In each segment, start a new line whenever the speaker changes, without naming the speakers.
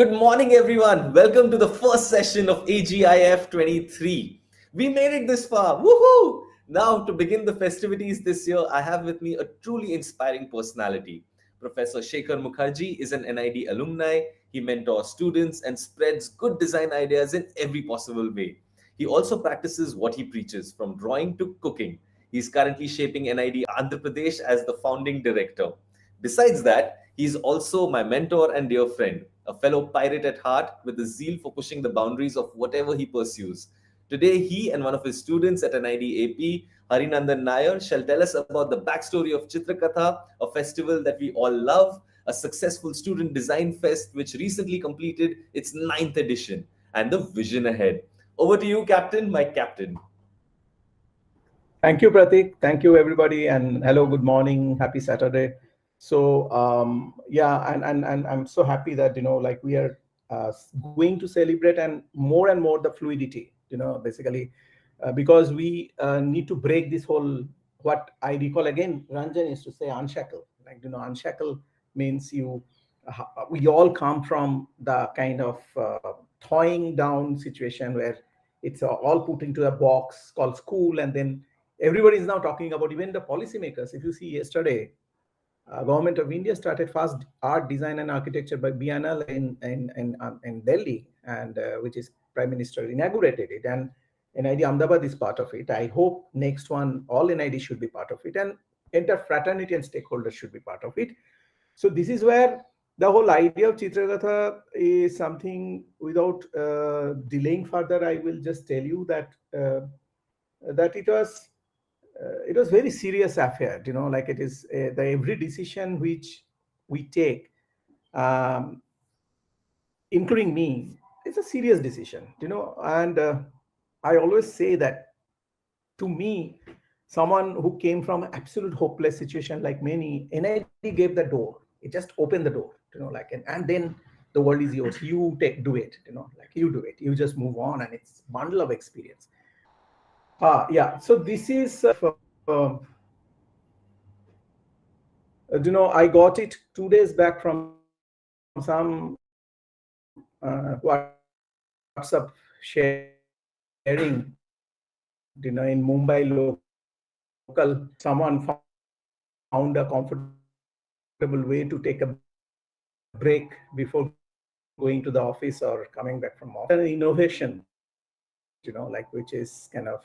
Good morning, everyone. Welcome to the first session of AGIF23. We made it this far. Woohoo! Now, to begin the festivities this year, I have with me a truly inspiring personality. Professor Sekhar Mukherjee is an NID alumni. He mentors students and spreads good design ideas in every possible way. He also practices what he preaches, from drawing to cooking. He is currently shaping NID Andhra Pradesh as the founding director. Besides that, he is also my mentor and dear friend, a fellow pirate at heart with a zeal for pushing the boundaries of whatever he pursues. Today, he and one of his students at NID AP, Harinandan Nair, shall tell us about the backstory of Chitrakatha, a festival that we all love, a successful student design fest which recently completed its ninth edition, and the vision ahead. Over to you, Captain, my captain.
Thank you, Pratik. Thank you, everybody, and hello, good morning, happy Saturday. So yeah, and I'm so happy that like we are going to celebrate and more the fluidity. Basically, because we need to break this whole what I recall again. Ranjan used to say unshackle. Like unshackle means we all come from the kind of thawing down situation where it's all put into a box called school, and then everybody is now talking about, even the policymakers. If you see yesterday, Government of India started first art design and architecture by Biennale in Delhi, and which is Prime Minister inaugurated it, and NID Ahmedabad is part of it. I hope next one all NID should be part of it, and entire fraternity and stakeholders should be part of it. So this is where the whole idea of Chitrakatha is something. Without delaying further, I will just tell you that that it was very serious affair. Like it is the every decision which we take, um, including me, it's a serious decision. And I always say that, to me, someone who came from absolute hopeless situation like many, NID gave the door. It just opened the door. Like and then the world is yours. You do it. Like you do it. You just move on, and it's bundle of experience. Yeah. So this is I got it 2 days back from some WhatsApp sharing. In Mumbai local, someone found a comfortable way to take a break before going to the office or coming back from office. An innovation, like which is kind of.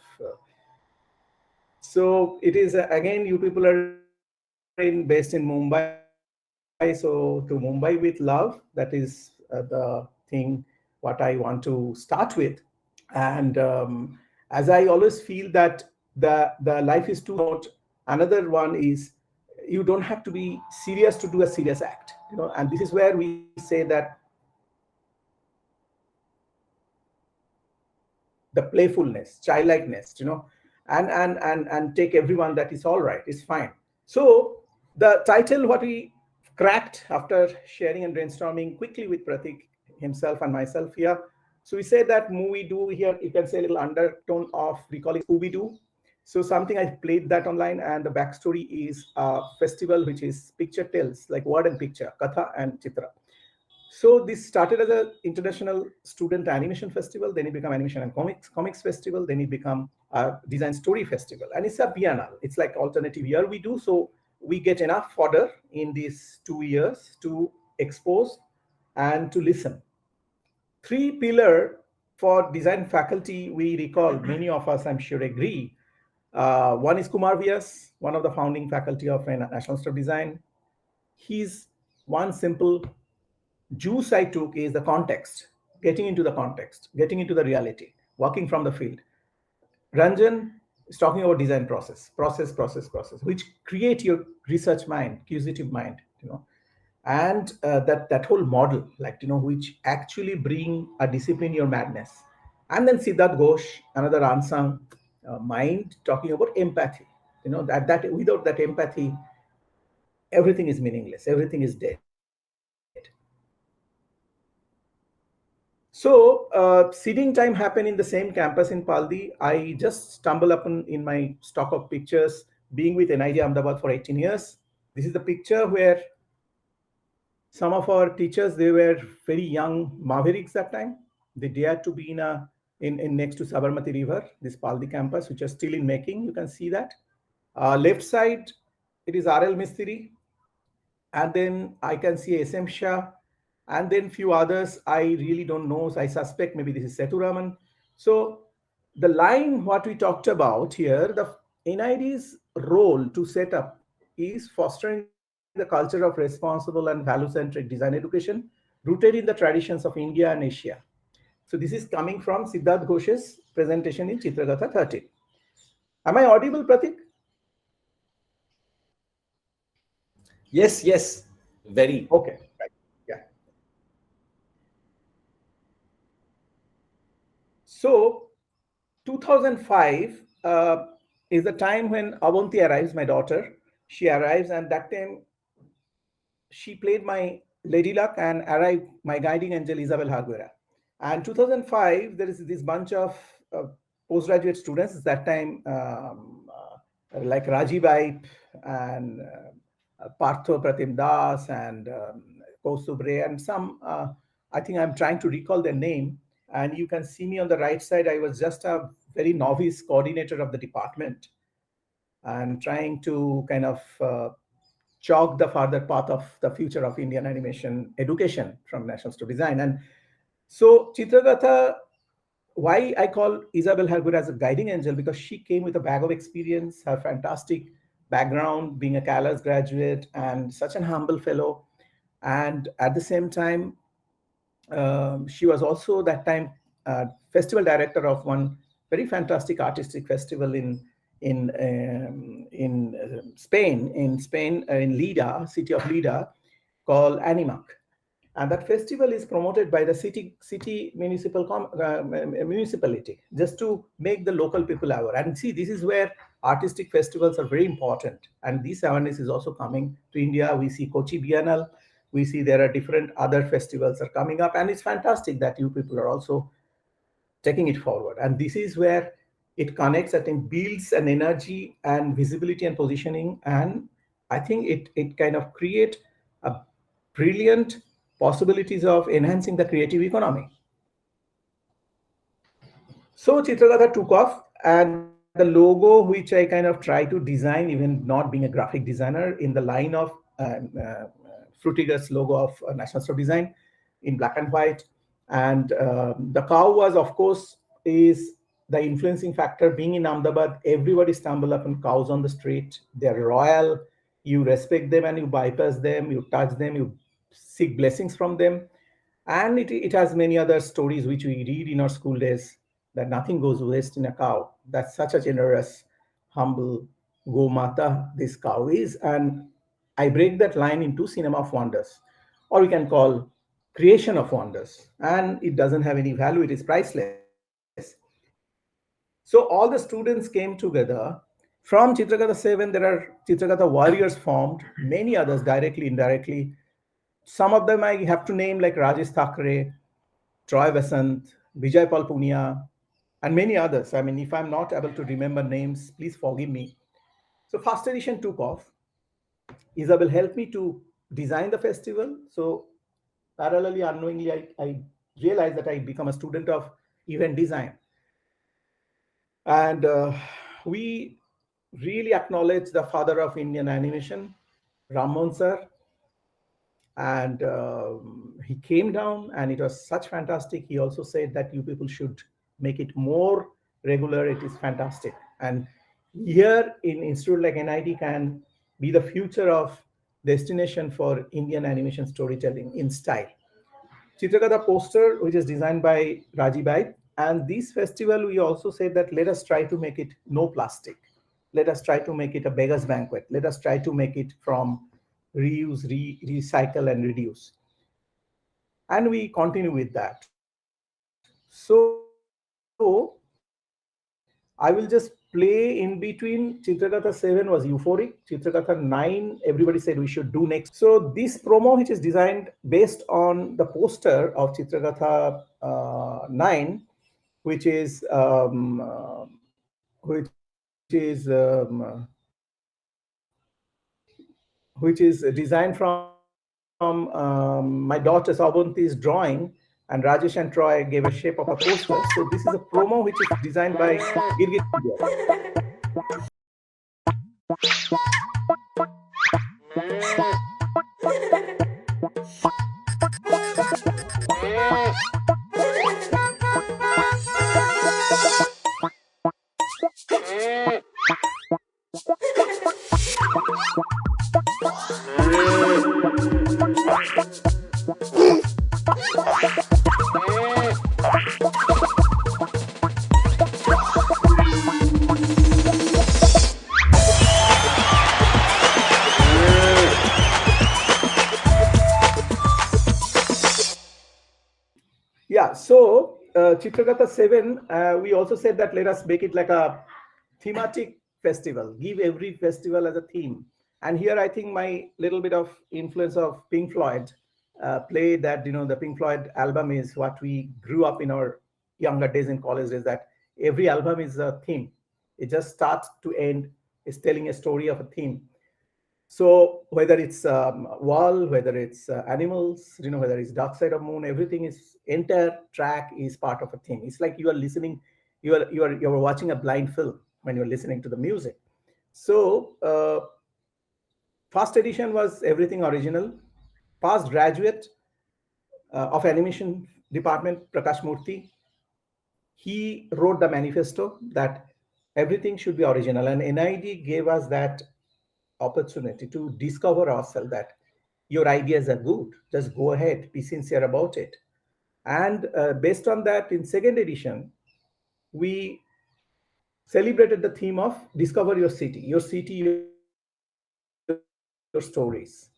So it is again, you people are based in Mumbai. So to Mumbai with love, that is the thing what I want to start with. And as I always feel that the life is too short. Another one is, you don't have to be serious to do a serious act. And this is where we say that the playfulness, childlikeness, and take everyone that is all right, it's fine. So the title what we cracked after sharing and brainstorming quickly with Pratik himself and myself here. So we say that movie do here, you can say a little undertone of recalling Scooby-Doo. So something I played that online, and the backstory is a festival which is picture tells, like word and picture, Katha and Chitra. So this started as an international student animation festival, then it became animation and comics festival, then it became a design story festival, and it's a biennale. It's like alternative year we do. So we get enough fodder in these 2 years to expose and to listen. Three pillar for design faculty, we recall, many of us I'm sure agree. One is Kumar Vyas, one of the founding faculty of National Institute of Design. He's one simple juice I took is the context, getting into the context, getting into the reality, working from the field. Ranjan is talking about design process, which create your research mind, acquisitive mind, and that whole model, like which actually bring a discipline your madness. And then Siddharth Ghosh, another unsung mind, talking about empathy. That without that empathy, everything is meaningless, everything is dead. So seeding time happened in the same campus in Paldi. I just stumbled upon in my stock of pictures, being with NID Ahmedabad for 18 years. This is the picture where Some of our teachers, they were very young mavericks that time. They dared to be in next to Sabarmati River, this Paldi campus, which are still in making. You can see that. Left side, it is RL Mistri, and then I can see SM Shah, and then few others I really don't know. So I suspect maybe this is Seturaman. So the line what we talked about here, the NID's role to set up is fostering the culture of responsible and value-centric design education rooted in the traditions of India and Asia. So this is coming from Siddharth Ghosh's presentation in Chitrakatha 13. Am I audible, Pratik?
Yes, yes, very.
Okay, right. Yeah. So 2005 is the time when Avanti arrives, my daughter. She arrives, and that time she played my Lady Luck and arrived my guiding angel Isabel Harguera. And 2005, there is this bunch of postgraduate students. That time, like Rajibai and Partho Pratim Das and Kaustubh Ray and some. I think I'm trying to recall their name. And you can see me on the right side. I was just a very novice coordinator of the department and trying to kind of chalk the further path of the future of Indian animation education from nationals to design. And so Chitragatha, why I call Isabel Hargur as a guiding angel, because she came with a bag of experience, her fantastic background, being a CALAS graduate and such an humble fellow. And at the same time, she was also that time festival director of one very fantastic artistic festival in Spain, in Lida, city of Lida, called Animac. And that festival is promoted by the city municipality, just to make the local people aware. And see, this is where artistic festivals are very important, and this awareness is also coming to India. We see Kochi Biennale, we see there are different other festivals are coming up, and it's fantastic that you people are also taking it forward. And this is where it connects, I think, builds an energy and visibility and positioning. And I think it kind of create a brilliant possibilities of enhancing the creative economy. So Chitragatha took off, and the logo, which I kind of try to design, even not being a graphic designer, in the line of Frutigas logo of National Store Design in black and white. And the cow was, of course, is the influencing factor. Being in Ahmedabad, everybody stumble upon cows on the street. They're royal. You respect them and you bypass them. You touch them. You seek blessings from them. And it has many other stories which we read in our school days, that nothing goes waste in a cow. That's such a generous, humble go mata this cow is. And I break that line into cinema of wonders, or we can call creation of wonders. And it doesn't have any value, it is priceless. So all the students came together. From Chitrakatha 7, there are Chitrakatha warriors formed, many others directly, indirectly. Some of them I have to name, like Rajesh Thakre, Troy Vasant, Vijay Paul Punia, and many others. I mean, if I'm not able to remember names, please forgive me. So first edition took off. Isabel helped me to design the festival. So parallelly, unknowingly, I realized that I become a student of event design. And we really acknowledge the father of Indian animation, Ramon sir. And he came down, and it was such fantastic. He also said that you people should make it more regular. It is fantastic. And here in institute like NID can be the future of destination for Indian animation storytelling in style. Chitrakatha poster, which is designed by Rajibai. And this festival, we also said that let us try to make it no plastic. Let us try to make it a beggar's banquet. Let us try to make it from reuse, recycle, and reduce. And we continue with that. So I will just play in between. Chitrakatha 7 was euphoric. Chitrakatha 9, everybody said we should do next. So this promo, which is designed based on the poster of Chitrakatha 9, which is which is which is designed from from my daughter Sabanti's drawing, and Rajesh and Troy gave a shape of a poster. So this is a promo which is designed by Girgit India. Yeah, so Chitrakatha 7, we also said that let us make it like a thematic festival, give every festival as a theme. And here I think my little bit of influence of Pink Floyd played that, the Pink Floyd album is what we grew up in our younger days in college days, that every album is a theme. It just starts to end, is telling a story of a theme. So whether it's wall, whether it's animals, whether it's dark side of moon, everything is entire track is part of a theme. It's like you are listening, you are watching a blind film when you're listening to the music. So first edition was everything original. Past graduate of animation department, Prakash Murthy, he wrote the manifesto that everything should be original, and NID gave us that opportunity to discover ourselves that your ideas are good, just go ahead, be sincere about it. And based on that, in second edition we celebrated the theme of discover your city, your stories.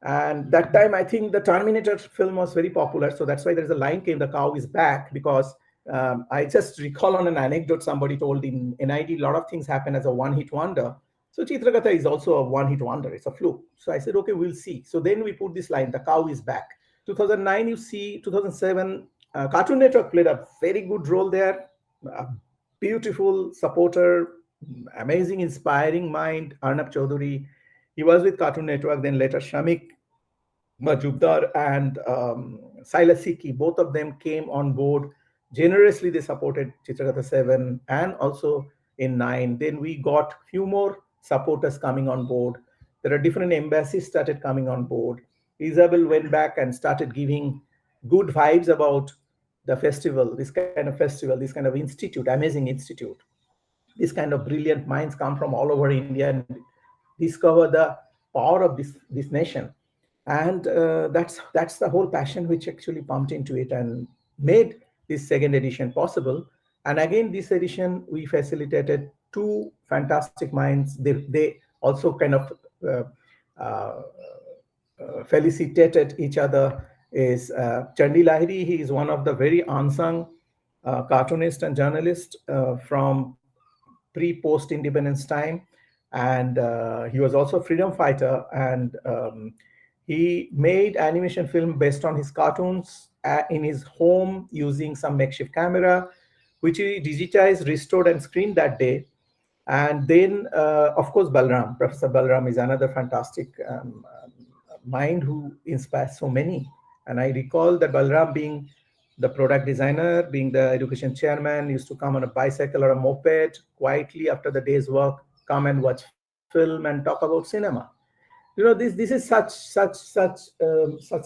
And that time I think the Terminator film was very popular, so that's why there is a line came, the cow is back, because I just recall on an anecdote somebody told in NID a lot of things happen as a one-hit wonder. So Chitrakatha is also a one-hit wonder, it's a fluke. So I said, okay, we'll see. So then we put this line, the cow is back. 2009, you see, 2007, Cartoon Network played a very good role there. A beautiful supporter, amazing, inspiring mind, Arnab Chaudhary. He was with Cartoon Network, then later Shamik Majumdar and Silas Siki, both of them came on board. Generously, they supported Chitrakatha 7 and also in 9. Then we got few more supporters coming on board. There are different embassies started coming on board. Isabel went back and started giving good vibes about the festival, this kind of institute, amazing institute. This kind of brilliant minds come from all over India and discover the power of this nation. And that's the whole passion which actually pumped into it and made this second edition possible. And again, this edition we facilitated two fantastic minds. They also kind of uh, uh, felicitated each other. Is Chandi Lahiri. He is one of the very unsung cartoonist and journalist from pre-post independence time, and he was also a freedom fighter, and he made animation film based on his cartoons in his home using some makeshift camera, which he digitized, restored, and screened that day. And then, of course, Balram, Professor Balram is another fantastic mind who inspires so many. And I recall that Balram being the product designer, being the education chairman, used to come on a bicycle or a moped quietly after the day's work, come and watch film and talk about cinema. This is such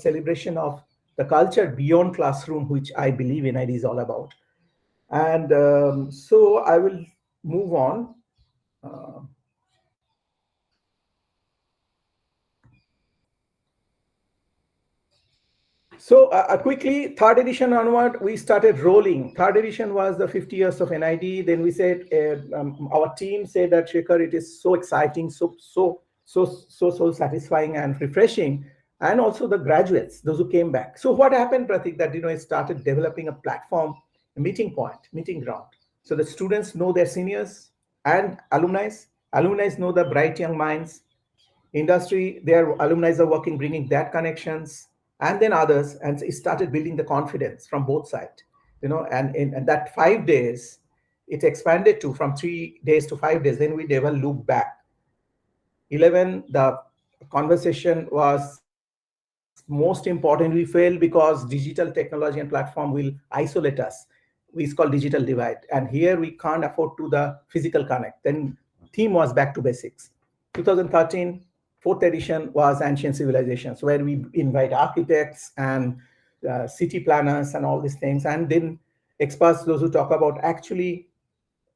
celebration of the culture beyond classroom, which I believe NID is all about. And so I will move on. Uh, So quickly, third edition onward, we started rolling. Third edition was the 50 years of NID. Then we said, our team said that Sekhar, it is so exciting, so satisfying and refreshing, and also the graduates, those who came back. So what happened, Pratik? That it started developing a platform, a meeting point, meeting ground. So the students know their seniors and alumni. Alumni know the bright young minds, industry, their alumni are working, bringing that connections, and then others, and it started building the confidence from both sides. And in that 5 days, it expanded to from 3 days to 5 days. Then we never look back. 11, the conversation was most important, we failed because digital technology and platform will isolate us. It's called digital divide. And here we can't afford to the physical connect. Then theme was back to basics. 2013, fourth edition was Ancient Civilizations, where we invite architects and city planners and all these things. And then experts, those who talk about actually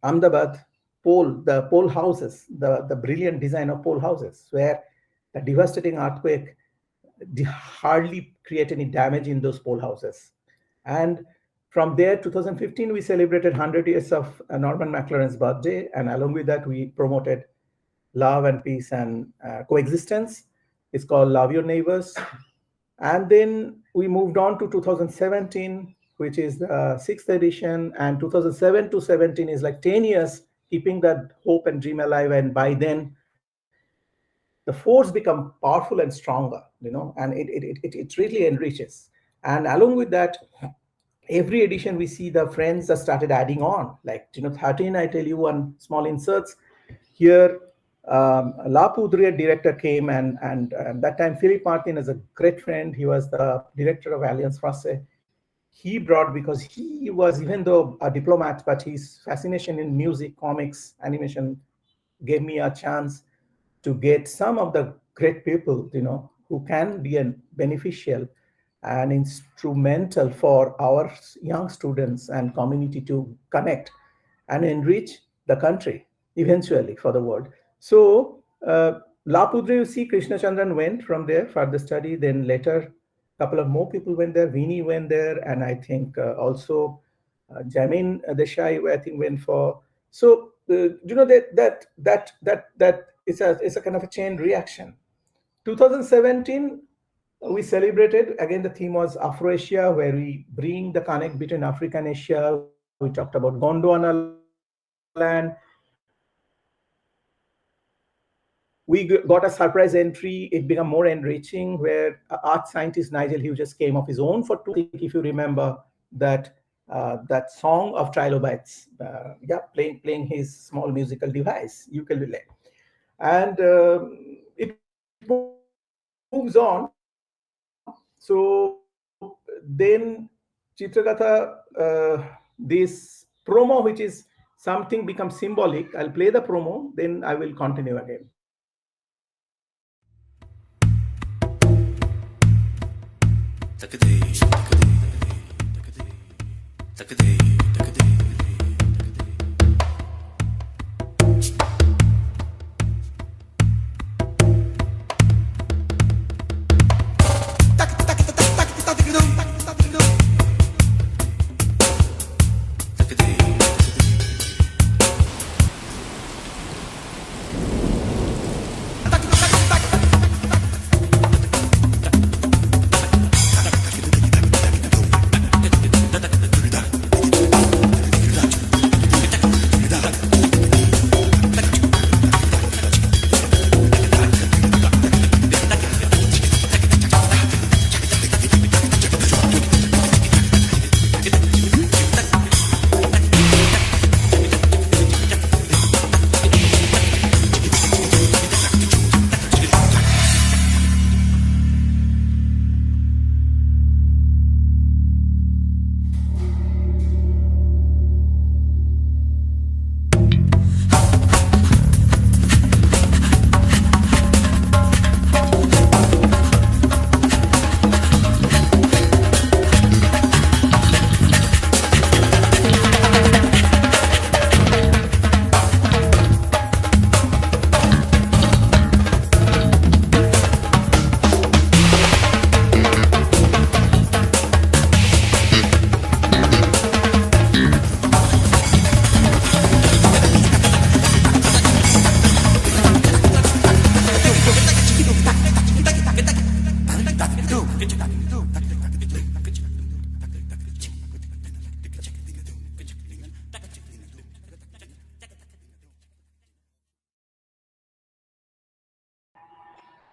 Ahmedabad the pole houses, the brilliant design of pole houses, where the devastating earthquake hardly create any damage in those pole houses. And from there, 2015, we celebrated 100 years of Norman McLaren's birthday. And along with that, we promoted love and peace and coexistence. It's called Love Your Neighbors. And then we moved on to 2017, which is the sixth edition. And 2007 to 17 is like 10 years, keeping that hope and dream alive. And by then, the force become powerful and stronger, and it really enriches. And along with that, every edition we see the friends that started adding on, like 13, I tell you one small inserts here. La Poudre director came, and that time Philippe Martin is a great friend. He was the director of Alliance Francaise. He brought, because he was, even though a diplomat, but his fascination in music, comics, animation gave me a chance to get some of the great people, who can be beneficial and instrumental for our young students and community to connect and enrich the country eventually for the world. So La Poudre, you see, Krishna Chandran went from there for the study. Then later, a couple of more people went there. Vinny went there, and I think also Jamin Desai, I think, went for. So that it's a kind of a chain reaction. 2017, we celebrated, again, the theme was Afro-Asia, where we bring the connect between Africa and Asia. We talked about Gondwana land. We got a surprise entry. It became more enriching, where art scientist Nigel Hughes just came of his own for 2 weeks. If you remember that song of trilobites, playing his small musical device, ukulele. And it moves on. So then Chitrakatha, this promo, which is something becomes symbolic. I'll play the promo, then I will continue again.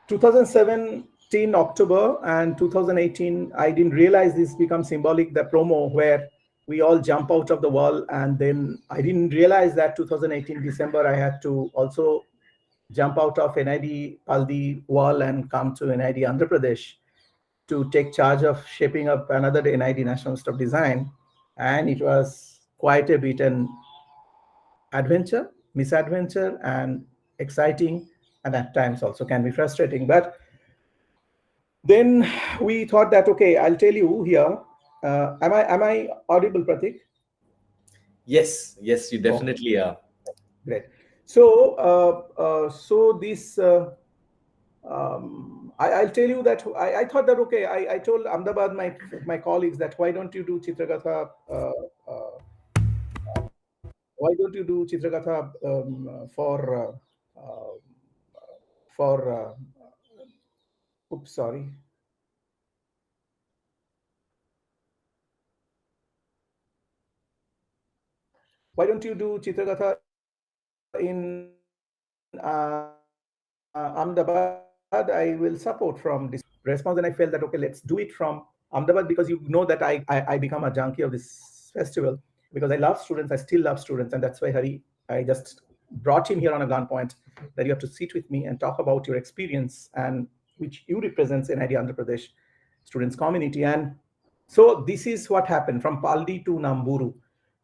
(2017 October and 2018, I didn't realize this becomes symbolic, the promo where we all jump out of the wall. And then I didn't realize that 2018 December, I had to also jump out of NID Paldi wall and come to NID Andhra Pradesh. to take charge of shaping up another NID National Institute of Design, and it was quite a bit an adventure, misadventure, and exciting, and at times also can be frustrating. But then we thought that okay, I'll tell you here. Am I audible, Pratik?
Yes, yes, you
Okay,
definitely are.
great. So this I'll tell you that I thought that okay, I told Ahmedabad my colleagues that why don't you do Chitrakatha why don't you do Chitrakatha for oops, sorry. Why don't you do Chitrakatha in Ahmedabad? I will support from this response. And I felt that okay, let's do it from Ahmedabad because you know that I become a junkie of this festival because I love students. I still love students, and that's why Hari, I just brought him here on a gunpoint that you have to sit with me and talk about your experience and which you represents in ID Andhra Pradesh students community. And so this is what happened from Paldi to Namburu.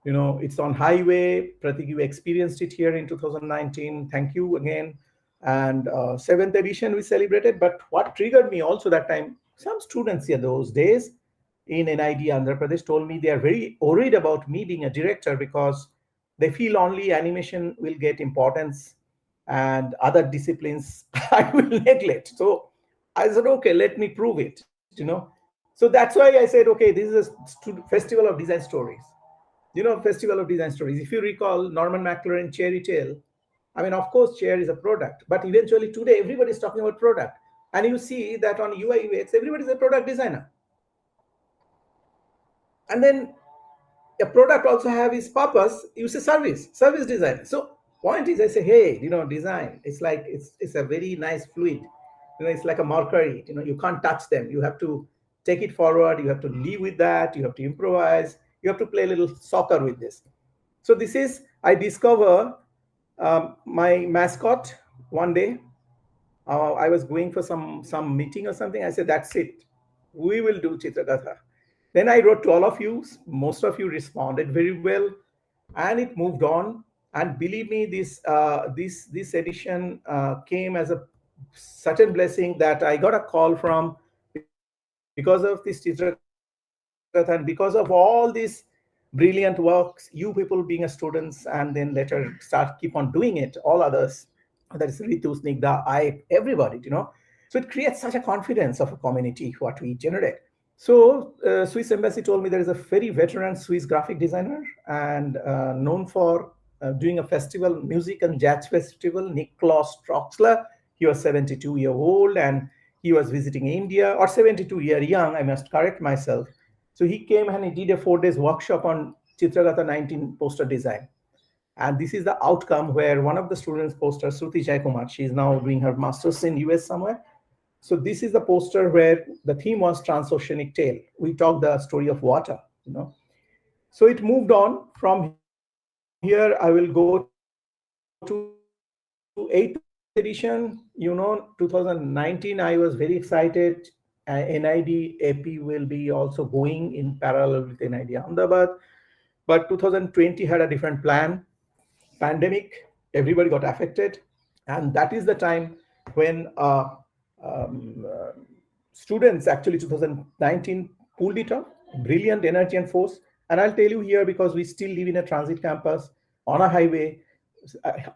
It's on highway. Pratik, you experienced it here in 2019. Thank you again. And seventh edition we celebrated. But what triggered me also that time, some students here those days in NID Andhra Pradesh told me they are very worried about me being a director because they feel only animation will get importance and other disciplines I will neglect. So I said, okay, let me prove it. So that's why I said, okay, this is a festival of design stories. Festival of design stories. If you recall Norman McLaren Cherry Tale, I mean, of course, chair is a product, but eventually today everybody is talking about product. And you see that on UI UX, everybody is a product designer. And then a product also have its purpose. You say service design. So point is, I say, hey, design. It's like it's a very nice fluid. It's like a mercury. You can't touch them. You have to take it forward. You have to live with that. You have to improvise. You have to play a little soccer with this. So this is I discover my mascot one day. I was going for some meeting or something. I said, that's it. We will do Chitrakatha. Then I wrote to all of you. Most of you responded very well, and it moved on. And believe me, this edition came as a certain blessing that I got a call from because of this Chitrakatha and because of all these brilliant works, you people being a students and then later start keep on doing it. All others, that is Ritu, Snigdha, I, everybody. So it creates such a confidence of a community what we generate. So Swiss Embassy told me there is a very veteran Swiss graphic designer and known for doing a festival, music and jazz festival, Niklas Troxler. He was 72-year old and he was visiting India, or 72-year young, I must correct myself. So he came and he did a 4 days workshop on Chitrakatha 19 poster design. And this is the outcome where one of the students poster, Shruti Jaikumar, she is now doing her master's in US somewhere. So this is the poster where the theme was transoceanic tale. We talked the story of water. So it moved on. From here, I will go to 8th edition. 2019, I was very excited. NID AP will be also going in parallel with NID Ahmedabad. But 2020 had a different plan. Pandemic, everybody got affected. And that is the time when um, uh, students actually 2019 pulled it off. Brilliant energy and force. And I'll tell you here, because we still live in a transit campus on a highway,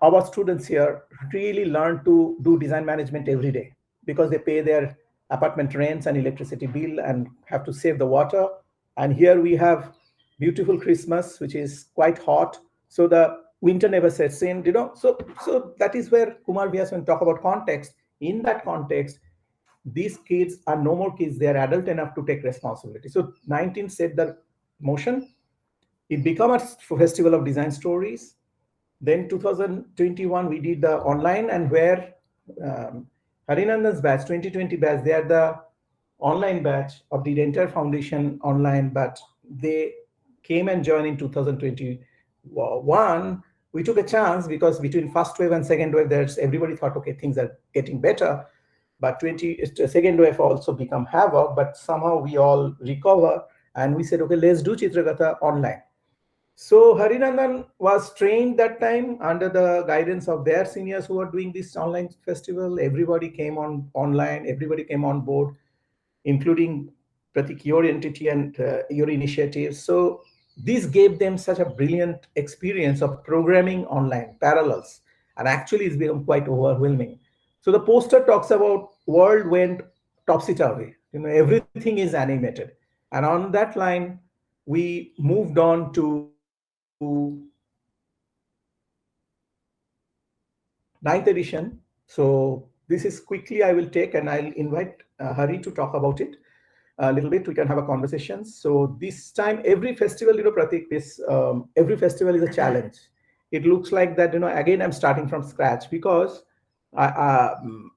our students here really learn to do design management every day because they pay their apartment rents and electricity bill and have to save the water. And here we have beautiful Christmas, which is quite hot. So the winter never sets in. So that is where Kumar Vyas, when talk about context, in that context, these kids are no more kids, they are adult enough to take responsibility. So 19 set the motion. It became a festival of design stories. Then 2021 we did the online, and where Harinandan's batch 2020 batch, they are the online batch of the entire foundation online, but they came and joined in 2021. We took a chance because between first wave and second wave, there's everybody thought, okay, things are getting better. but 20 second wave also become havoc, but somehow we all recover, and we said, okay, let's do Chitrakatha online. So Harinandan was trained that time under the guidance of their seniors who were doing this online festival. Everybody came on online, everybody came on board, including Pratik, your entity and your initiatives. So this gave them such a brilliant experience of programming online, parallels, and actually it's become quite overwhelming. So the poster talks about world went topsy-turvy. Everything is animated. And on that line, we moved on to ninth edition. So this is quickly I will take, and I'll invite Hari to talk about it a little bit. We can have a conversation. So this time, every festival, Pratik, this every festival is a challenge. It looks like that, again, I'm starting from scratch, because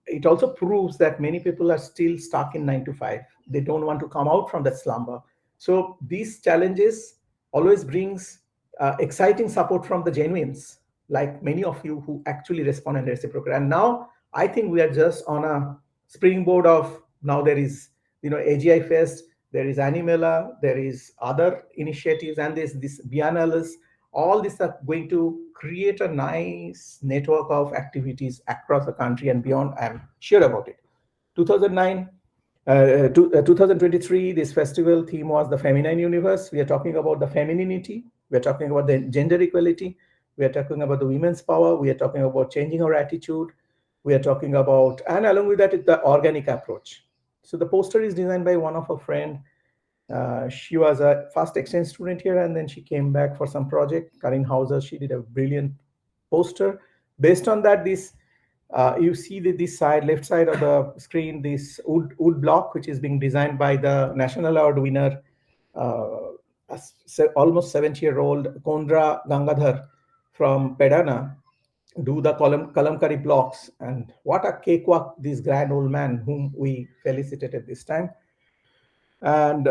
it also proves that many people are still stuck in 9 to 5. They don't want to come out from that slumber. So these challenges always brings exciting support from the genuines, like many of you who actually respond and reciprocate. And now I think we are just on a springboard of, now there is, AGI Fest, there is Animela, there is other initiatives, and there's this biennales. All these are going to create a nice network of activities across the country and beyond. I'm sure about it. 2009, 2023, this festival theme was the feminine universe. We are talking about the femininity. We are talking about the gender equality. We are talking about the women's power. We are talking about changing our attitude. We are talking about, and along with that, the organic approach. So the poster is designed by one of our friend. She was a first exchange student here, and then she came back for some project. Karin Hauser, she did a brilliant poster. Based on that, this you see this side, left side of the screen, this wood block, which is being designed by the national award winner, almost 70-year-old Kondra Gangadhar from Pedana, do the Kalamkari blocks. And what a cakewalk, this grand old man whom we felicitated this time. And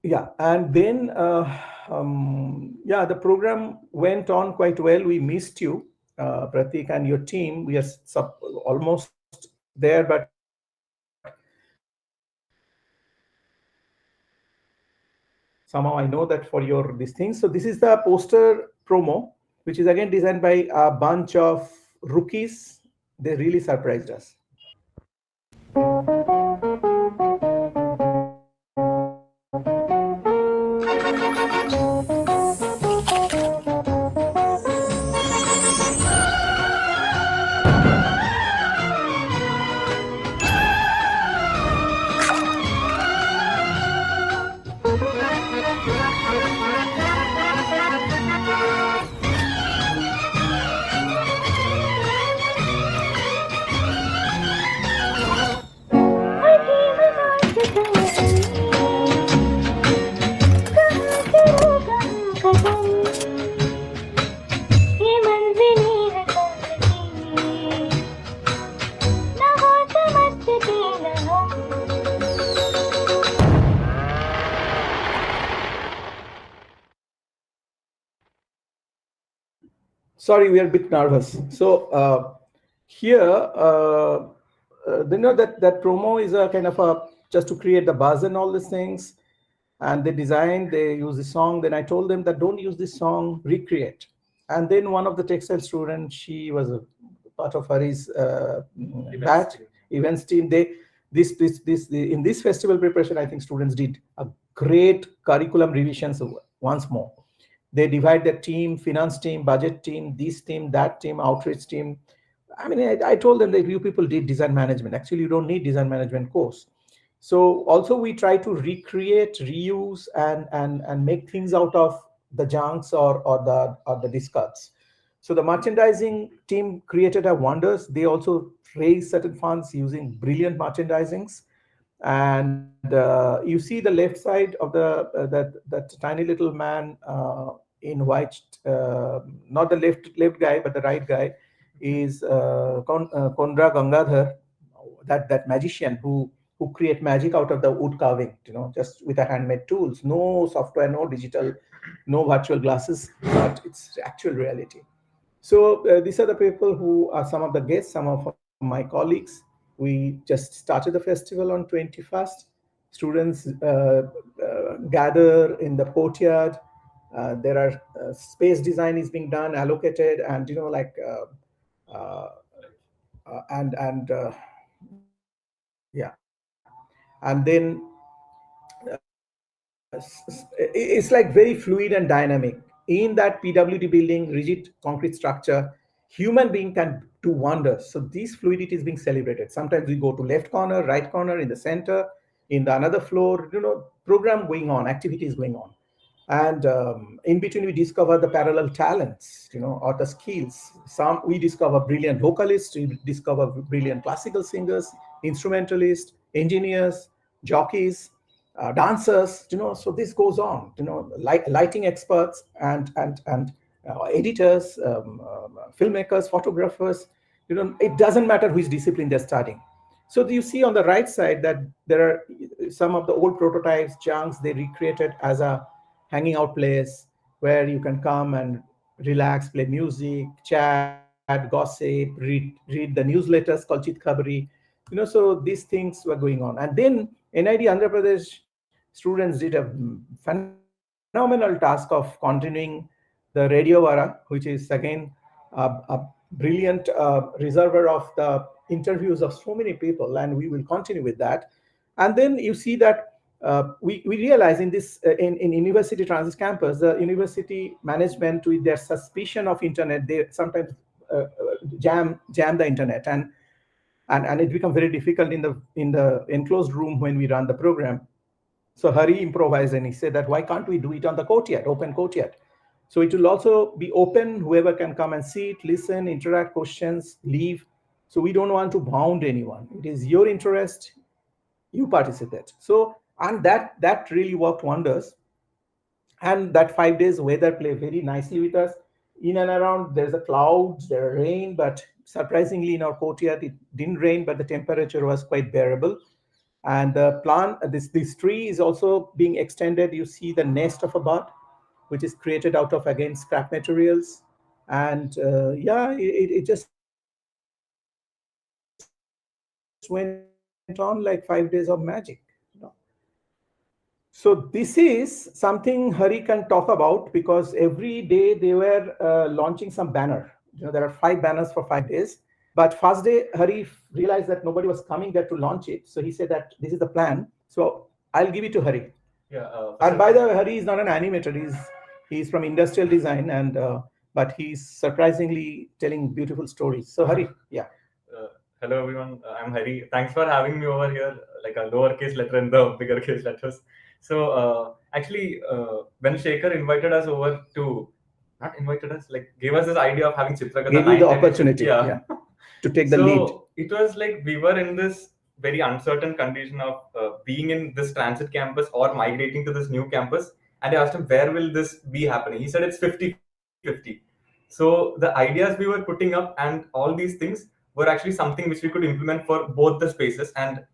yeah, and then yeah, the program went on quite well. We missed you, Pratik, and your team. We are almost there, but somehow I know that for your these things. So this is the poster promo, which is again designed by a bunch of rookies. They really surprised us. Sorry, we are a bit nervous. So here, they know that promo is a kind of a just to create the buzz and all these things. And they use the song. Then I told them that don't use this song, recreate. And then one of the textile students, she was a part of Hari's batch events team. In this festival preparation, I think students did a great curriculum revisions once more. They divide the team, finance team, budget team, this team, that team, outreach team. I mean, I told them that you people did design management. Actually, you don't need design management course. So also we try to recreate, reuse, and make things out of the junks or the discards. So the merchandising team created a wonders. They also raised certain funds using brilliant merchandisings. And you see the left side of the that tiny little man in white, not the left guy, but the right guy is Kondra Gangadhar, that magician who create magic out of the wood carving, just with a handmade tools, no software, no digital, no virtual glasses, but it's actual reality. So these are the people who are some of the guests, some of our my colleagues. We just started the festival on 21st. Students gather in the courtyard. There are space design is being done, allocated, and uh, and and then it's like very fluid and dynamic. In that PWD building, rigid concrete structure, human being can do wonders. So this fluidity is being celebrated. Sometimes we go to left corner, right corner, in the center, in the another floor. Program going on, activities going on, and in between we discover the parallel talents, or the skills. Some we discover brilliant vocalists, we discover brilliant classical singers, instrumentalists, engineers, jockeys, dancers. So this goes on. Lighting experts and editors, filmmakers, photographers. It doesn't matter which discipline they're studying. So you see on the right side that there are some of the old prototypes, junks, they recreated as a hanging out place where you can come and relax, play music, chat, gossip, read the newsletters called Chitkhabari. So these things were going on. And then NID Andhra Pradesh students did a phenomenal task of continuing the Radio Vara, which is again a brilliant reservoir of the interviews of so many people, and we will continue with that. And then you see that we realize in this in university transit campus, the university management, with their suspicion of internet, they sometimes jam the internet, and it becomes very difficult in the enclosed room when we run the program. So Hari improvised and he said that why can't we do it on the courtyard, open courtyard? So it will also be open, whoever can come and sit, listen, interact, questions, leave. So we don't want to bound anyone. It is your interest, you participate. So, and that really worked wonders. And that 5 days weather play very nicely with us. In and around there's a clouds, there are rain, but surprisingly in our courtyard it didn't rain, but the temperature was quite bearable. And the plant, this tree is also being extended. You see the nest of a bird, which is created out of again scrap materials. And it just went on like 5 days of magic. So this is something Hari can talk about, because every day they were launching some banner. There are 5 banners for 5 days. But first day, Hari realized that nobody was coming there to launch it. So he said that this is the plan. So I'll give it to Hari.
Yeah.
And by the way, Hari is not an animator. He's from industrial design, and but he's surprisingly telling beautiful stories. So Hari, yeah.
Hello everyone, I'm Hari. Thanks for having me over here, like a lowercase letter and the bigger case letters. So actually, when Sekhar invited us over to, not invited us, like gave us this idea of having Chitrakatha.
Gave you the opportunity, yeah, to take the lead.
So it was like we were in this very uncertain condition of being in this transit campus or migrating to this new campus. And I asked him, where will this be happening? He said it's 50-50. So the ideas we were putting up and all these things were actually something which we could implement for both the spaces. And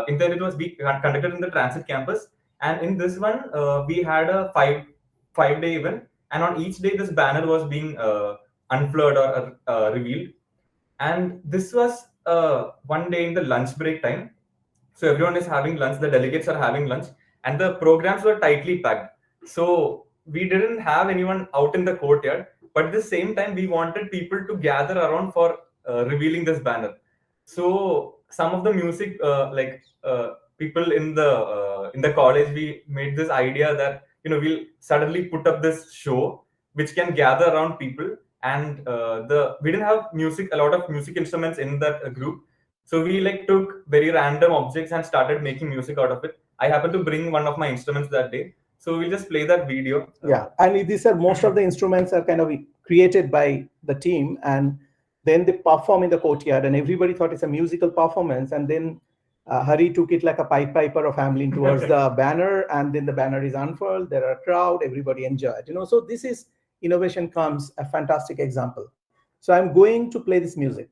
in the end, it was we conducted in the transit campus. And in this one, we had a five-day event. And on each day, this banner was being unfurled or revealed. And this was one day in the lunch break time. So everyone is having lunch, the delegates are having lunch, and the programs were tightly packed. So we didn't have anyone out in the courtyard, but at the same time, we wanted people to gather around for revealing this banner. So some of the music, people in the college, we made this idea that we'll suddenly put up this show which can gather around people. And we didn't have a lot of music instruments in that group. So we like took very random objects and started making music out of it. I happened to bring one of my instruments that day. So we'll just play that video.
Yeah, and these are most of the instruments are kind of created by the team, and then they perform in the courtyard, and everybody thought it's a musical performance. And then Hari took it like a piper of Hamlin towards the banner, and then the banner is unfurled. There are a crowd, everybody enjoyed. So this is innovation comes a fantastic example. So I'm going to play this music.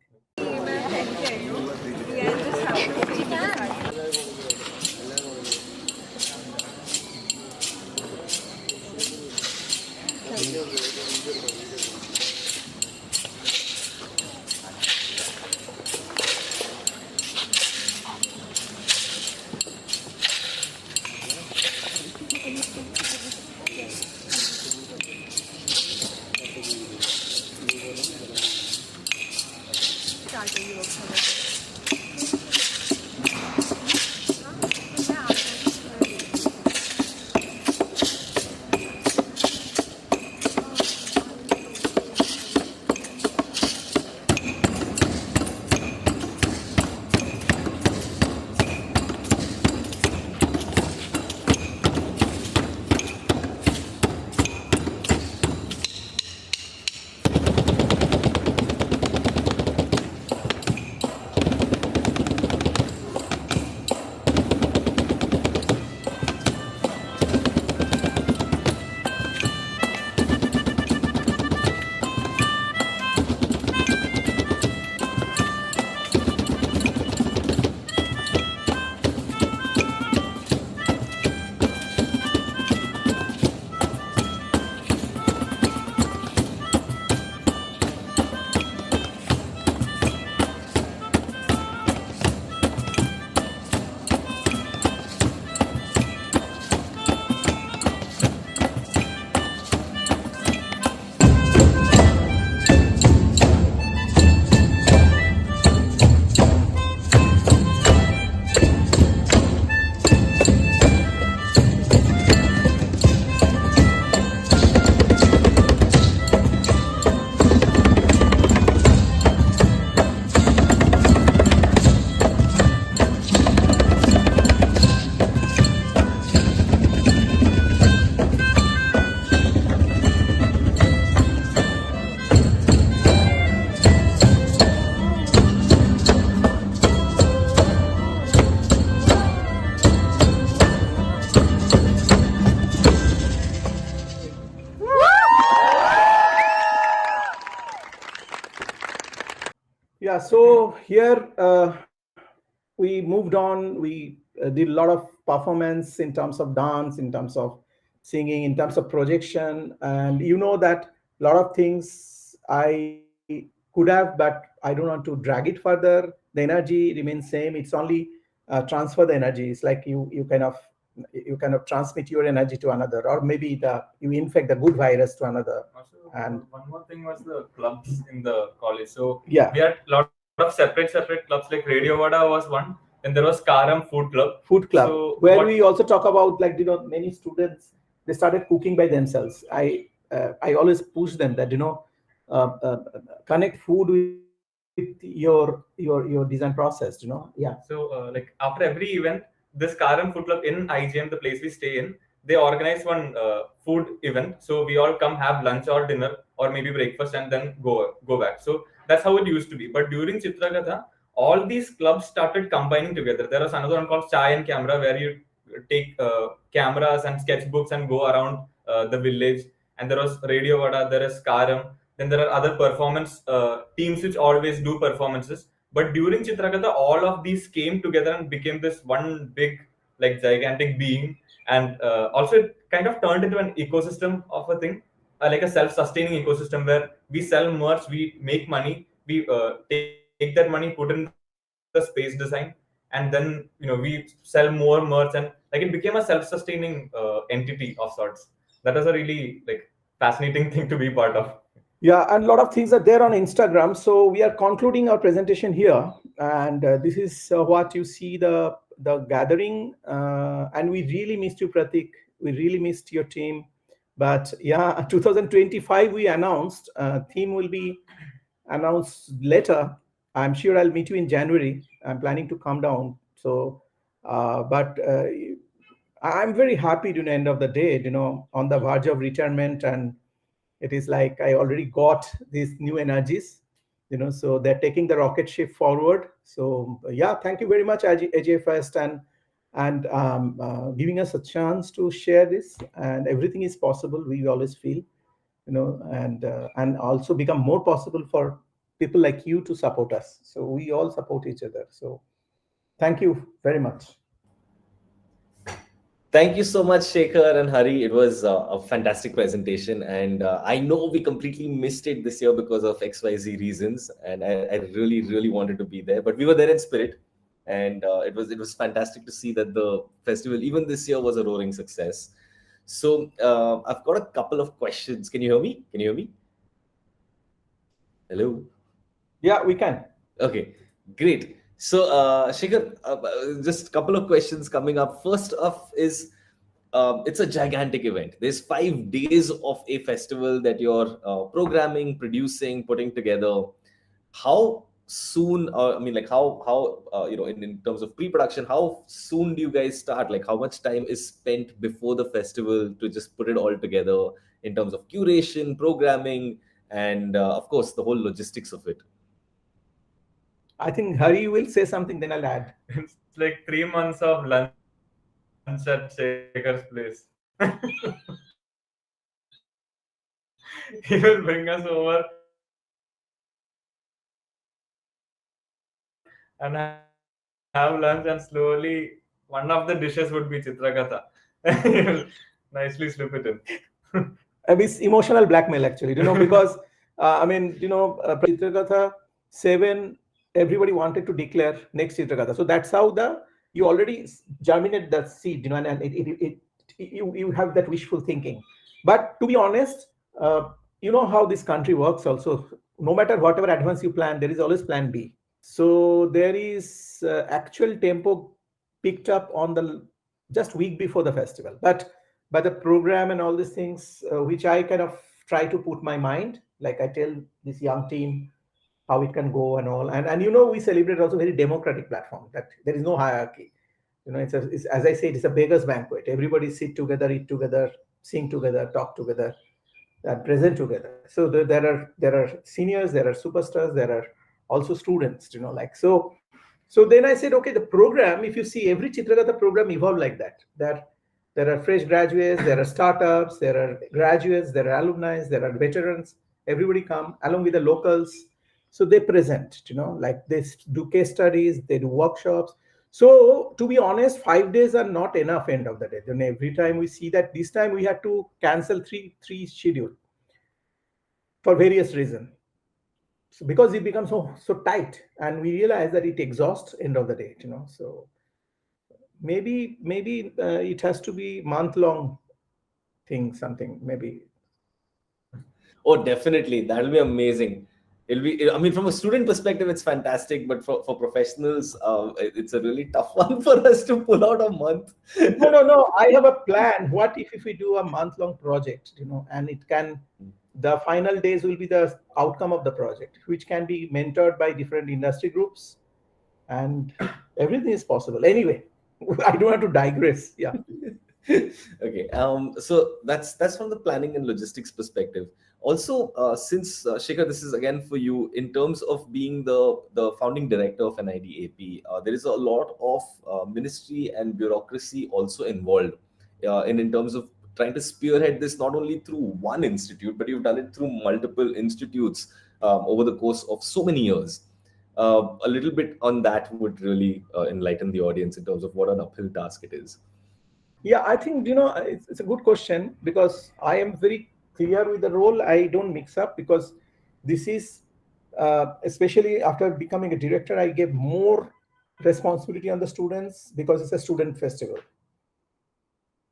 Yeah, so here we moved on. We did a lot of performance in terms of dance, in terms of singing, in terms of projection. And you know that a lot of things I could have, but I don't want to drag it further. The energy remains same. It's only transfer the energy. It's like you kind of transmit your energy to another, or maybe you infect the good virus to another.
Also,
And
one more thing was the clubs in the college. So
yeah,
we had a lot of separate clubs. Like Radio Vada was one. Then there was Karam Food Club.
food club,
So
where
what?
we also talk about, like, many students, they started cooking by themselves. I always push them that uh, uh, connect food with your design process. Yeah.
So like after every event, this Karam Food Club in IGM, the place we stay in, they organize one food event. So we all come have lunch or dinner or maybe breakfast and then go back. So that's how it used to be. But during Chitrakatha, all these clubs started combining together. There was another one called Chai and Camera, where you take cameras and sketchbooks and go around the village. And there was Radio Vada, there is Karam. Then there are other performance teams which always do performances. But during Chitrakatha, all of these came together and became this one big, like, gigantic being. And also, it kind of turned into an ecosystem of a thing, like a self-sustaining ecosystem where we sell merch, we make money, we take that money, put in the space design, and then we sell more merch, and like it became a self-sustaining entity of sorts. That was a really like fascinating thing to be part of.
Yeah, and a lot of things are there on Instagram. So we are concluding our presentation here, and this is what you see, the gathering. And we really missed you, Pratik. We really missed your team. But yeah, 2025 we announced. Theme will be announced later. I'm sure I'll meet you in January. I'm planning to come down. So, but I'm very happy to the end of the day. On the verge of retirement, and it is like I already got these new energies. So they're taking the rocket ship forward. So yeah, thank you very much, AJ First, and giving us a chance to share this. And everything is possible, we always feel, and also become more possible for people like you to support us. So we all support each other. So thank you very much.
Thank you so much, Sekhar and Hari. It was a fantastic presentation, and I know we completely missed it this year because of XYZ reasons, and I really, really wanted to be there. But we were there in spirit, and it was fantastic to see that the festival, even this year, was a roaring success. So I've got a couple of questions. Can you hear me? Can you hear me? Hello.
Yeah, we can.
Okay, great. So, Shekhar, just a couple of questions coming up. First off is it's a gigantic event. There's 5 days of a festival that you're programming, producing, putting together. How soon, I mean, like how in terms of pre-production, how soon do you guys start? Like, how much time is spent before the festival to just put it all together in terms of curation, programming, and of course, the whole logistics of it?
I think Hari will say something, then I'll add.
It's like 3 months of lunch at Shekhar's place. He will bring us over and have lunch, and slowly one of the dishes would be Chitrakatha. One of the dishes would be Chitrakatha. He will nicely slip it in.
It's emotional blackmail, actually, because Chitrakatha 7, everybody wanted to declare next Chitrakatha. So that's how you already germinate the seed, and you have that wishful thinking. But to be honest, you know how this country works also. No matter whatever advance you plan, there is always plan B. So there is actual tempo picked up on the just week before the festival. But the program and all these things, which I kind of try to put my mind, like I tell this young team how it can go and all. And we celebrate also very democratic platform that there is no hierarchy. It's, as I said, it's a beggars banquet. Everybody sit together, eat together, sing together, talk together, and present together. So there are seniors, there are superstars, there are also students. So then I said, okay, the program. If you see every Chitrakatha program evolve like that. There are fresh graduates, there are startups, there are graduates, there are alumni, there are veterans. Everybody come along with the locals. So they present, like they do case studies, they do workshops. So to be honest, 5 days are not enough end of the day. Then every time we see that this time we had to cancel three schedule for various reasons. So because it becomes so tight, and we realize that it exhausts end of the day. So maybe it has to be month long thing, something maybe.
Oh, definitely. That'll be amazing. It'll be, I mean, from a student perspective, it's fantastic, but for professionals, it's a really tough one for us to pull out a month.
No. I have a plan. What if we do a month long project, and it can, the final days will be the outcome of the project, which can be mentored by different industry groups, and everything is possible. Anyway, I don't have to digress. Yeah.
Okay. So that's from the planning and logistics perspective. Also, since Shekhar, this is again for you in terms of being the founding director of NIDAP. There is a lot of ministry and bureaucracy also involved, in terms of trying to spearhead this not only through one institute, but you've done it through multiple institutes over the course of so many years. A little bit on that would really enlighten the audience in terms of what an uphill task it is.
Yeah, I think it's a good question, because I am very clear with the role. I don't mix up, because this is especially after becoming a director, I gave more responsibility on the students because it's a student festival.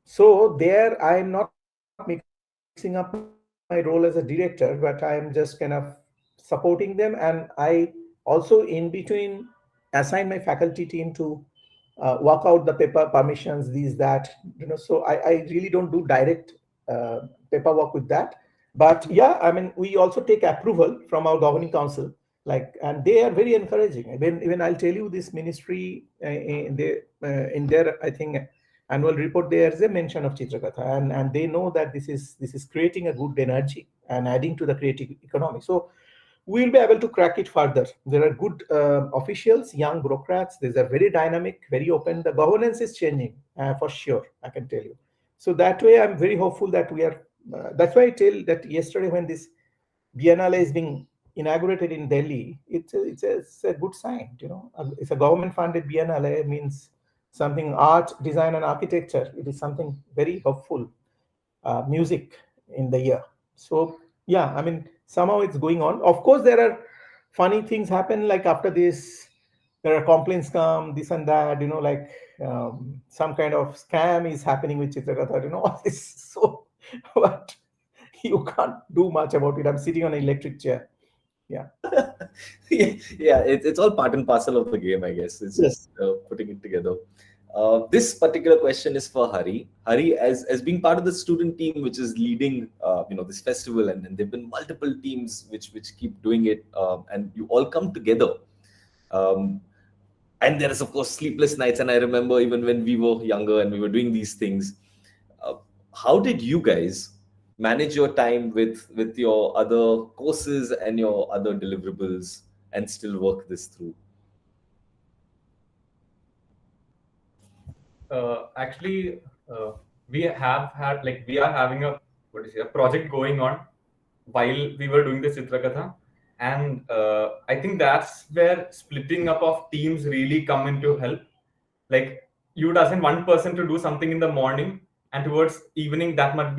So there, I am not mixing up my role as a director, but I am just kind of supporting them, and I also in between assign my faculty team to work out the paper permissions, these that. So I really don't do direct paperwork with that. But yeah, I mean, we also take approval from our governing council, and they are very encouraging. Even I'll tell you, this ministry in their, I think, annual report, there is a mention of Chitrakatha, and they know that this is creating a good energy and adding to the creative economy. So we'll be able to crack it further. There are good officials, young bureaucrats. These are very dynamic, very open. The governance is changing, for sure, I can tell you. So that way, I'm very hopeful that we are. That's why I tell that yesterday when this Biennale is being inaugurated in Delhi, it's a good sign. It's a government-funded Biennale, means something art, design, and architecture. It is something very hopeful. Music in the year. So yeah, I mean, somehow it's going on. Of course, there are funny things happen. Like after this, there are complaints come, this and that. Some kind of scam is happening with Chitrakatha. All this. So, but you can't do much about it. I'm sitting on an electric chair.
Yeah, it's all part and parcel of the game, I guess. It's
Yes.
just putting it together. This particular question is for Hari. Hari, as being part of the student team which is leading, this festival, and there've been multiple teams which keep doing it, and you all come together. Um, and there is of course sleepless nights, and I remember even when we were younger and we were doing these things. Uh, how did you guys manage your time with your other courses and your other deliverables and still work this through?
Actually, we have had, like, we are having a, what is it, a project going on while we were doing the Chitrakatha, and I think that's where splitting up of teams really come into help. Like, you would assign one person to do something in the morning, and towards evening that must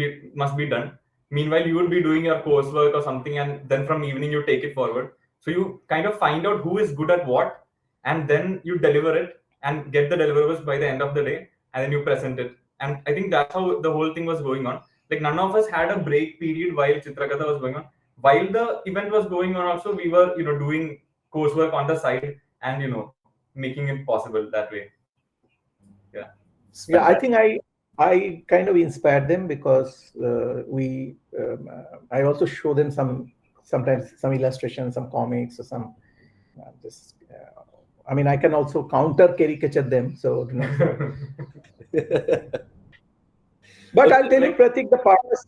be done. Meanwhile, you would be doing your coursework or something, and then from evening you take it forward. So you kind of find out who is good at what, and then you deliver it and get the deliverables by the end of the day, and then you present it. And I think that's how the whole thing was going on. Like, none of us had a break period while Chitrakatha was going on. While the event was going on, also we were, doing coursework on the side, and making it possible that way. Yeah.
Yeah, I think I kind of inspired them because I also show them sometimes some illustrations, some comics, or some just. I mean, I can also counter caricature them. So, but I'll tell you, Pratik, the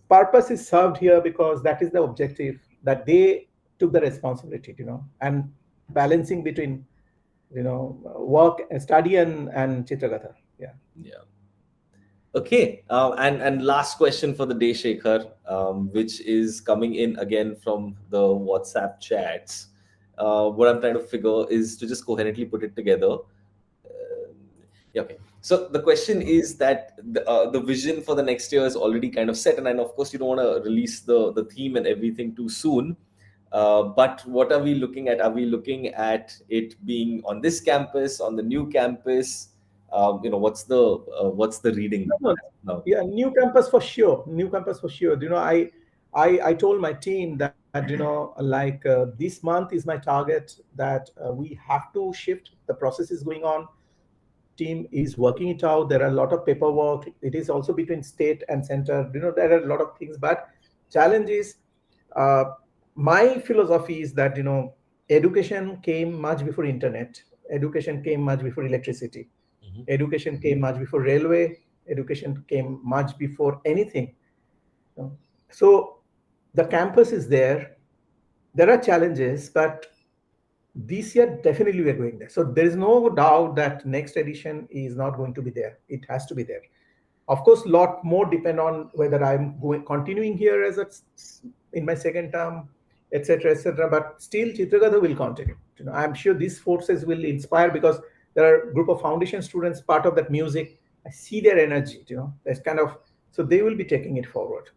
purpose is served here because that is the objective, that they took the responsibility, and balancing between, work, study, and Chitrakatha. Yeah.
Yeah. Okay, and last question for the day, Shekhar, which is coming in again from the WhatsApp chats. What I'm trying to figure is to just coherently put it together. Yeah, okay. So the question is that the vision for the next year is already kind of set, and I know, of course, you don't want to release the theme and everything too soon. But what are we looking at? Are we looking at it being on this campus, on the new campus? What's the reading now?
Yeah, new campus for sure. New campus for sure. I told my team that like this month is my target, that we have to shift. The process is going on. Team is working it out. There are a lot of paperwork. It is also between state and center. There are a lot of things, but challenge is, my philosophy is that education came much before internet. Education came much before electricity. Education came much before railway. Education came much before anything. So the campus is there. There are challenges, but this year definitely we are going there. So there is no doubt that next edition is not going to be there. It has to be there. Of course, a lot more depend on whether I'm continuing here in my second term, etc., etc. But still, Chitrakatha will continue. I'm sure these forces will inspire because there are a group of foundation students part of that music. I see their energy. That's kind of, so they will be taking it forward.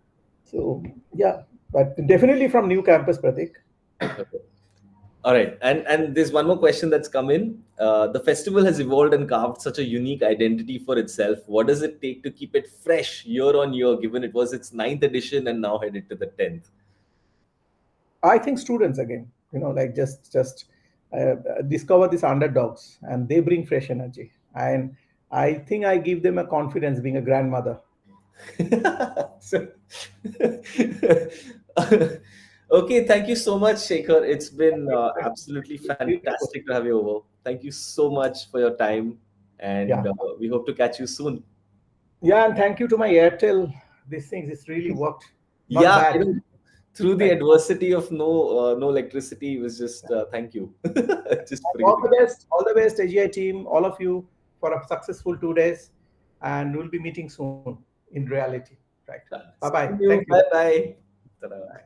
So yeah, but definitely from new campus, Pratik.
Okay. All right, and there's one more question that's come in. The festival has evolved and carved such a unique identity for itself. What does it take to keep it fresh year on year, given it was its 9th edition and now headed to the 10th?
I think students again, like just discover these underdogs, and they bring fresh energy. And I think I give them a confidence being a grandmother.
Okay, thank you so much, Sekhar. It's been absolutely fantastic to have you over. Thank you so much for your time, and we hope to catch you soon.
Yeah, and thank you to my Airtel. These things, it's really worked. Not bad.
Through the adversity of no electricity, it was just thank you. Just
all the best, AGI team, all of you, for a successful 2 days, and we'll be meeting soon in reality. Right. Bye bye.
Thank you. Bye bye.